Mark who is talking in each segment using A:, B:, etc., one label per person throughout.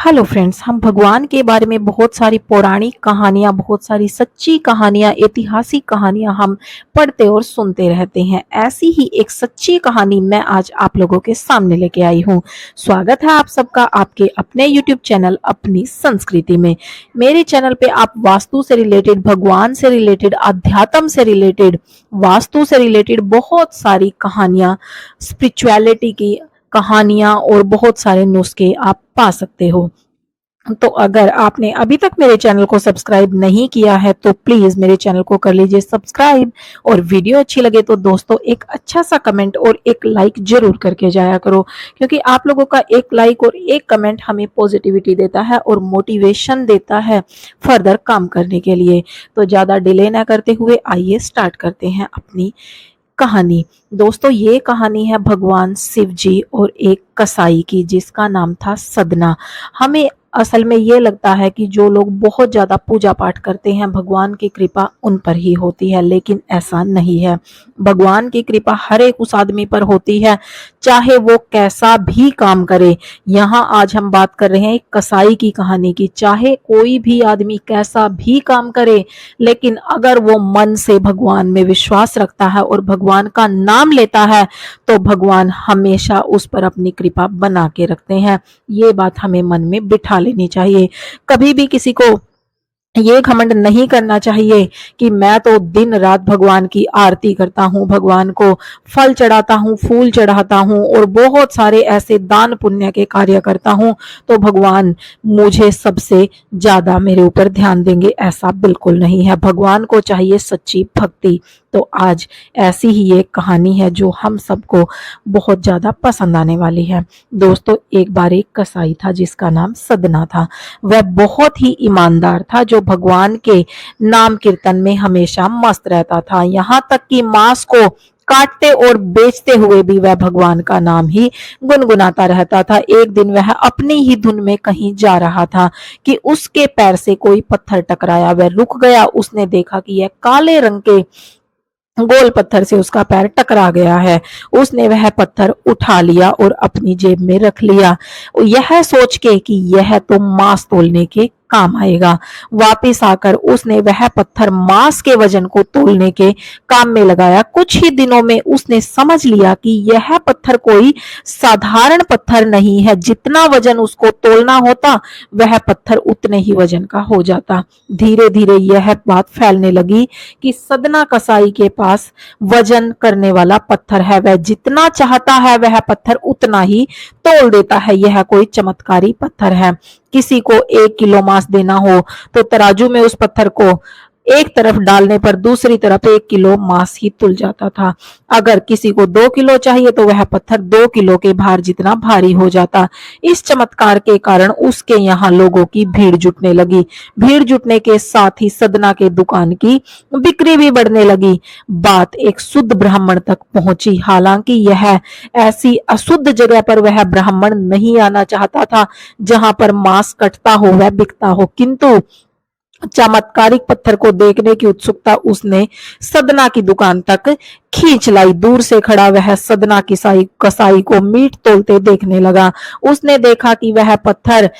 A: Hello friends, हम भगवान के बारे में बहुत सारी पौराणिक कहानियां, बहुत सारी सच्ची कहानियां, ऐतिहासिक कहानियां हम पढ़ते और सुनते रहते हैं। ऐसी ही एक सच्ची कहानी मैं आज आप लोगों के सामने लेके आई हूं। स्वागत है आप सबका आपके अपने यूट्यूब चैनल अपनी संस्कृति में। मेरे चैनल पे आप वास्तु से रिलेटेड, भगवान से रिलेटेड, अध्यात्म से रिलेटेड, वास्तु से रिलेटेड बहुत सारी कहानियां, स्पिरिचुअलिटी की कहानियां और बहुत सारे नुस्खे आप पा सकते हो। तो अगर आपने अभी तक मेरे चैनल को सब्सक्राइब नहीं किया है तो प्लीज मेरे चैनल को कर लीजिए सब्सक्राइब। और वीडियो अच्छी लगे तो दोस्तों एक अच्छा सा कमेंट और एक लाइक जरूर करके जाया करो, क्योंकि आप लोगों का एक लाइक और एक कमेंट हमें पॉजिटिविटी देता है और मोटिवेशन देता है फर्दर काम करने के लिए। तो ज्यादा डिले ना करते हुए आइए स्टार्ट करते हैं अपनी कहानी। दोस्तों ये कहानी है भगवान शिव जी और एक कसाई की, जिसका नाम था सदना। हमें असल में ये लगता है कि जो लोग बहुत ज्यादा पूजा पाठ करते हैं भगवान की कृपा उन पर ही होती है, लेकिन ऐसा नहीं है। भगवान की कृपा हर एक उस आदमी पर होती है, चाहे वो कैसा भी काम करे। यहाँ आज हम बात कर रहे हैं एक कसाई की कहानी की। चाहे कोई भी आदमी कैसा भी काम करे, लेकिन अगर वो मन से भगवान में विश्वास रखता है और भगवान का नाम लेता है तो भगवान हमेशा उस पर अपनी कृपा बना के रखते हैं। ये बात हमें मन में बिठा लेनी चाहिए। कभी भी किसी को ये घमंड नहीं करना चाहिए कि मैं तो दिन रात भगवान की आरती करता हूँ, भगवान को फल चढ़ाता हूँ, फूल चढ़ाता हूँ और बहुत सारे ऐसे दान पुण्य के कार्य करता हूँ तो भगवान मुझे सबसे ज्यादा मेरे ऊपर ध्यान देंगे। ऐसा बिल्कुल नहीं है। भगवान को चाहिए सच्ची भक्ति। तो आज ऐसी ही एक कहानी है जो हम सबको बहुत ज्यादा पसंद आने वाली है। दोस्तों एक बार एक कसाई था जिसका नाम सदना था। वह बहुत ही ईमानदार था, जो भगवान के नाम कीर्तन में हमेशा मस्त रहता था। यहाँ तक कि मांस को काटते और बेचते हुए भी वह भगवान का नाम ही गुनगुनाता रहता था। एक दिन वह अपनी ही धुन में कहीं जा रहा था कि उसके पैर से कोई पत्थर टकराया। वह रुक गया। उसने देखा कि यह काले रंग के गोल पत्थर से उसका पैर टकरा गया है। उसने वह पत्थर उठा लिया और अपनी जेब में रख लिया, यह सोच के कि यह तो मांस तोलने के काम आएगा। वापिस आकर उसने वह पत्थर मांस के वजन को तोलने के काम में लगाया। कुछ ही दिनों में उसने समझ लिया कि यह पत्थर कोई साधारण पत्थर नहीं है। जितना वजन उसको तोलना होता वह पत्थर उतने ही वजन का हो जाता। धीरे धीरे यह बात फैलने लगी कि सदना कसाई के पास वजन करने वाला पत्थर है। वह जितना चाहता है वह पत्थर उतना ही तोल देता है। यह कोई चमत्कारी पत्थर है। किसी को 1 किलो मांस देना हो तो तराजू में उस पत्थर को एक तरफ डालने पर दूसरी तरफ 1 किलो मांस ही तुल जाता था। अगर किसी को 2 किलो चाहिए तो वह पत्थर 2 किलो के भार जितना भारी हो जाता। इस चमत्कार के कारण उसके यहाँ लोगों की भीड़ जुटने लगी। भीड़ जुटने के साथ ही सदना के दुकान की बिक्री भी बढ़ने लगी। बात एक शुद्ध ब्राह्मण तक पहुंची। हालांकि यह ऐसी अशुद्ध जगह पर वह ब्राह्मण नहीं आना चाहता था जहां पर मांस कटता हो व बिकता हो, किंतु चमत्कारिक पत्थर को देखने की उत्सुकता उसने सदना की दुकान तक खींच लाई। दूर से खड़ा वह सदना कसाई को मीट तोलते देखने लगा। उसने देखा कि वह पत्थर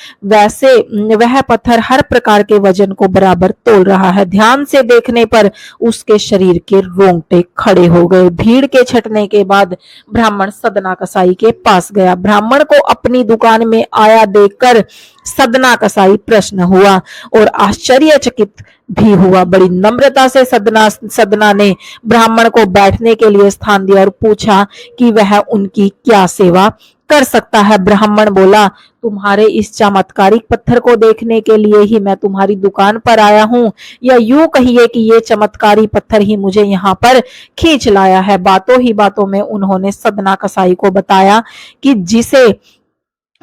A: हर प्रकार के वजन को बराबर तोल रहा है। ध्यान से देखने पर उसके शरीर के रोंगटे खड़े हो गए। भीड़ के छटने के बाद ब्राह्मण सदना कसाई के पास गया। ब्राह्मण को अपनी दुकान में आया देखकर सदना कसाई प्रसन्न हुआ और आश्चर्यचकित भी हुआ। बड़ी नम्रता से सदना ने ब्राह्मण को बैठने के लिए स्थान दिया और पूछा कि वह उनकी क्या सेवा कर सकता है। ब्राह्मण बोला, तुम्हारे इस चमत्कारिक पत्थर को देखने के लिए ही मैं तुम्हारी दुकान पर आया हूँ, या यूं कहिए कि ये चमत्कारी पत्थर ही मुझे यहाँ पर खींच लाया है। बातों ही बातों में उन्होंने सदना कसाई को बताया कि जिसे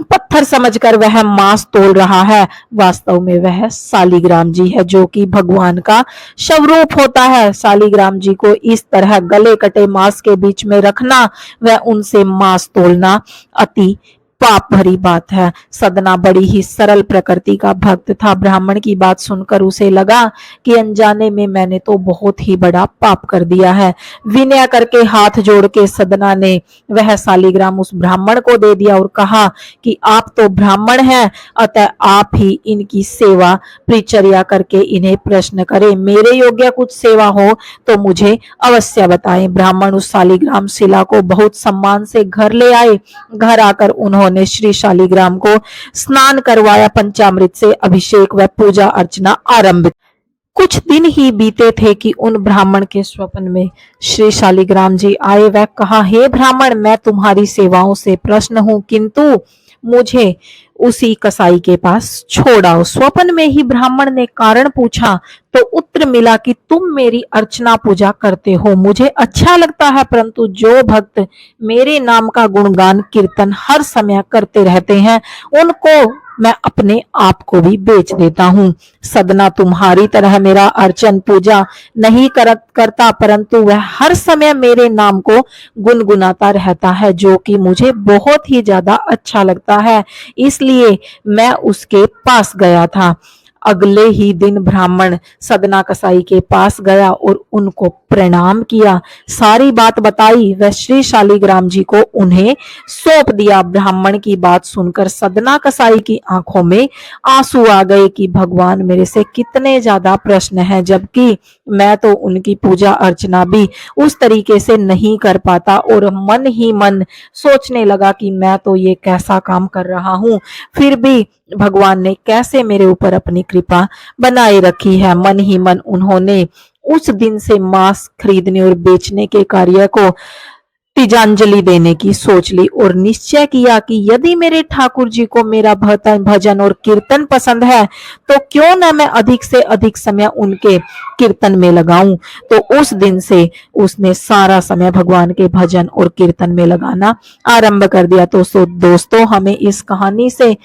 A: पत्थर समझकर वह मांस तोल रहा है वास्तव में वह सालिग्राम जी है, जो कि भगवान का स्वरूप होता है। सालिग्राम जी को इस तरह गले कटे मांस के बीच में रखना व उनसे मांस तोलना अति पाप भरी बात है। सदना बड़ी ही सरल प्रकृति का भक्त था। ब्राह्मण की बात सुनकर उसे लगा कि अनजाने में मैंने तो बहुत ही बड़ा पाप कर दिया है। विनय करके हाथ जोड़ के सदना ने वह शालिग्राम उस ब्राह्मण को दे दिया और कहा कि आप तो ब्राह्मण हैं, अतः आप ही इनकी सेवा परिचर्या करके इन्हें प्रश्न करें। मेरे योग्य कुछ सेवा हो तो मुझे अवश्य बताएं। ब्राह्मण उस शालिग्राम शिला को बहुत सम्मान से घर ले आए। घर आकर उन्होंने श्री शालिग्राम को स्नान करवाया, पंचामृत से अभिषेक व पूजा अर्चना आरंभ। कुछ दिन ही बीते थे कि उन ब्राह्मण के स्वप्न में श्री शालिग्राम जी आए। वह कहा, हे ब्राह्मण, मैं तुम्हारी सेवाओं से प्रसन्न हूँ, किंतु मुझे उसी कसाई के पास छोड़ आओ। स्वप्न में ही ब्राह्मण ने कारण पूछा तो उत्तर मिला कि तुम मेरी अर्चना पूजा करते हो, मुझे अच्छा लगता है, परंतु जो भक्त मेरे नाम का गुणगान कीर्तन हर समय करते रहते हैं उनको मैं अपने आप को भी बेच देता हूँ। सदना तुम्हारी तरह मेरा अर्चन पूजा नहीं करता, परंतु वह हर समय मेरे नाम को गुनगुनाता रहता है, जो कि मुझे बहुत ही ज्यादा अच्छा लगता है, इसलिए मैं उसके पास गया था। अगले ही दिन ब्राह्मण सदना कसाई के पास गया और उनको प्रणाम किया, सारी बात बताई व श्री शालिग्राम जी को उन्हें सौंप दिया। ब्राह्मण की बात सुनकर सदना कसाई की आंखों में आंसू आ गए कि भगवान मेरे से कितने ज्यादा प्रश्न हैं, जबकि मैं तो उनकी पूजा अर्चना भी उस तरीके से नहीं कर पाता। और मन ही मन सोचने लगा कि मैं तो ये कैसा काम कर रहा हूँ, फिर भी भगवान ने कैसे मेरे ऊपर अपनी कृपा बनाए रखी है। मन ही मन उन्होंने उस दिन से मांस खरीदने और बेचने के कार्य को तिजांजलि देने की सोच ली और निश्चय किया कि यदि मेरे ठाकुर जी को मेरा भजन और कीर्तन पसंद है तो क्यों न मैं अधिक से अधिक समय उनके कीर्तन में लगाऊं। तो उस दिन से उसने सारा समय भगवान के भजन और कीर्तन में लगाना आरंभ कर दिया। तो दोस्तों, हमें इस कहानी से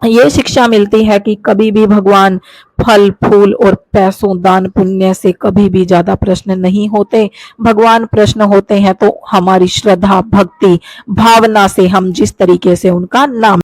A: ये शिक्षा मिलती है कि कभी भी भगवान फल फूल और पैसों दान पुण्य से कभी भी ज्यादा प्रश्न नहीं होते। भगवान प्रश्न होते हैं तो हमारी श्रद्धा भक्ति भावना से हम जिस तरीके से उनका नाम